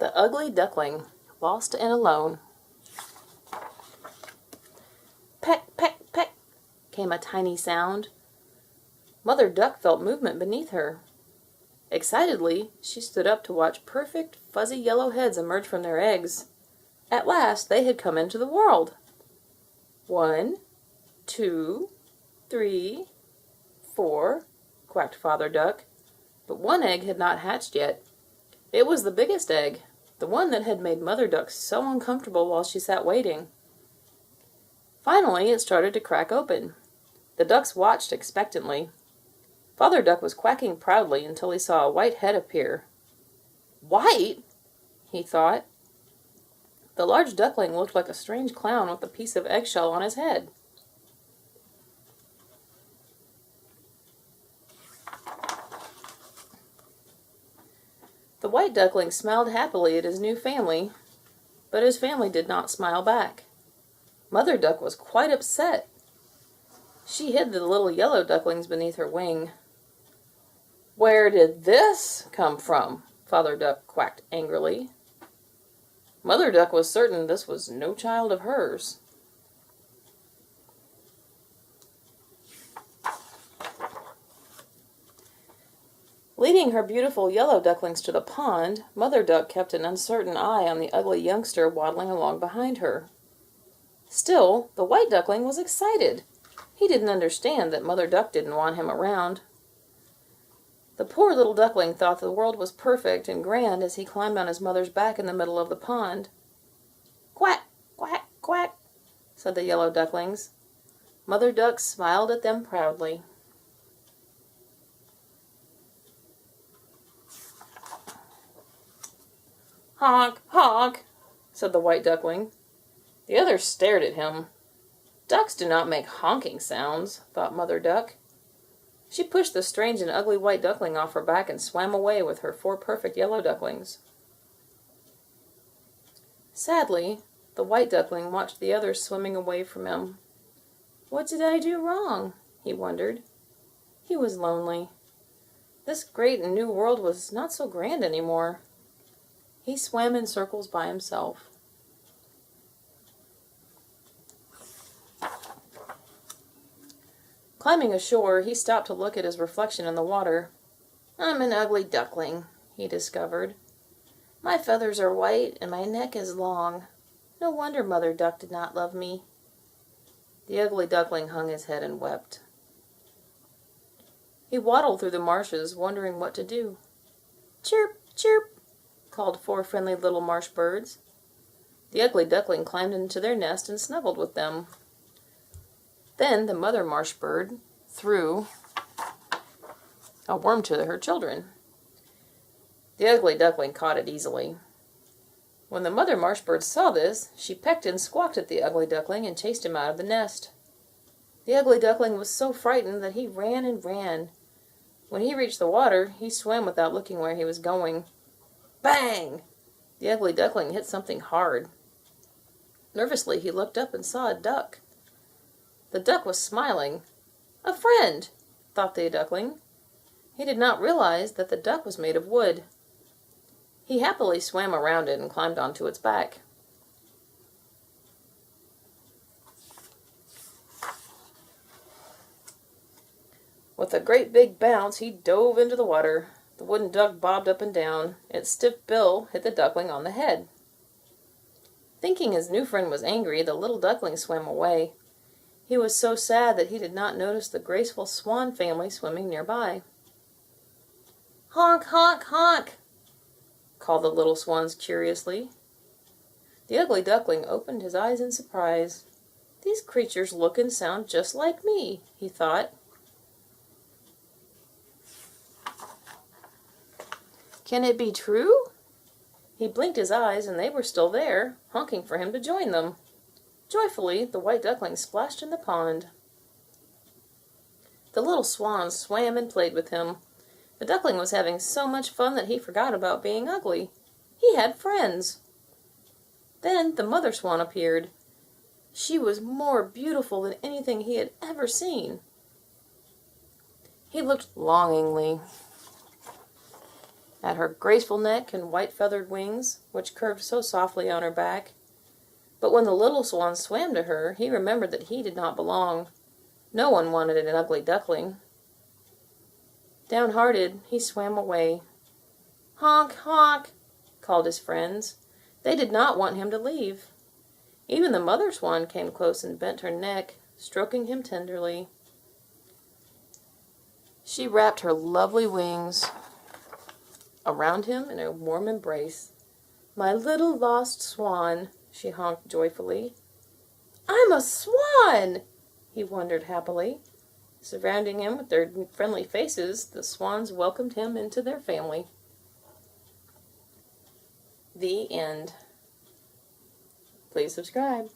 The ugly duckling, lost and alone. Peck, peck, peck, came a tiny sound. Mother Duck felt movement beneath her. Excitedly, she stood up to watch perfect, fuzzy yellow heads emerge from their eggs. At last, they had come into the world. 1, 2, 3, 4, quacked Father Duck. But one egg had not hatched yet. It was the biggest egg, the one that had made Mother Duck so uncomfortable while she sat waiting. Finally, it started to crack open. The ducks watched expectantly. Father Duck was quacking proudly until he saw a white head appear. White? He thought. The large duckling looked like a strange clown with a piece of eggshell on his head. The white duckling smiled happily at his new family, but his family did not smile back. Mother Duck was quite upset. She hid the little yellow ducklings beneath her wing. "Where did this come from?" Father Duck quacked angrily. Mother Duck was certain this was no child of hers. Leading her beautiful yellow ducklings to the pond, Mother Duck kept an uncertain eye on the ugly youngster waddling along behind her. Still, the white duckling was excited. He didn't understand that Mother Duck didn't want him around. The poor little duckling thought the world was perfect and grand as he climbed on his mother's back in the middle of the pond. "Quack, quack, quack," said the yellow ducklings. Mother Duck smiled at them proudly. "Honk, honk," said the white duckling. The others stared at him. Ducks do not make honking sounds, thought Mother Duck. She pushed the strange and ugly white duckling off her back and swam away with her 4 perfect yellow ducklings. Sadly, the white duckling watched the others swimming away from him. What did I do wrong? He wondered. He was lonely. This great and new world was not so grand anymore. He swam in circles by himself. Climbing ashore, he stopped to look at his reflection in the water. "I'm an ugly duckling," he discovered. "My feathers are white and my neck is long. No wonder Mother Duck did not love me." The ugly duckling hung his head and wept. He waddled through the marshes, wondering what to do. "Chirp, chirp," called 4 friendly little marsh birds. The ugly duckling climbed into their nest and snuggled with them. Then the mother marsh bird threw a worm to her children. The ugly duckling caught it easily. When the mother marsh bird saw this, she pecked and squawked at the ugly duckling and chased him out of the nest. The ugly duckling was so frightened that he ran and ran. When he reached the water, he swam without looking where he was going. Bang! The ugly duckling hit something hard. Nervously, he looked up and saw a duck. The duck was smiling. "A friend," thought the duckling. He did not realize that the duck was made of wood. He happily swam around it and climbed onto its back. With a great big bounce, he dove into the water. The wooden duck bobbed up and down. Its stiff bill hit the duckling on the head. Thinking his new friend was angry, the little duckling swam away. He was so sad that he did not notice the graceful swan family swimming nearby. "Honk, honk, honk," called the little swans curiously. The ugly duckling opened his eyes in surprise. "These creatures look and sound just like me," he thought. "Can it be true?" He blinked his eyes, and they were still there, honking for him to join them. Joyfully, the white duckling splashed in the pond. The little swans swam and played with him. The duckling was having so much fun that he forgot about being ugly. He had friends. Then the mother swan appeared. She was more beautiful than anything he had ever seen. He looked longingly. at her graceful neck and white feathered wings, which curved so softly on her back. But when the little swan swam to her, he remembered that he did not belong. No one wanted an ugly duckling. Downhearted, he swam away. "Honk, honk," called his friends. They did not want him to leave. Even the mother swan came close and bent her neck, stroking him tenderly. She wrapped her lovely wings around him in a warm embrace. "My little lost swan," she honked joyfully. "I'm a swan!" he wondered happily. Surrounding him with their friendly faces, the swans welcomed him into their family. The end. Please subscribe.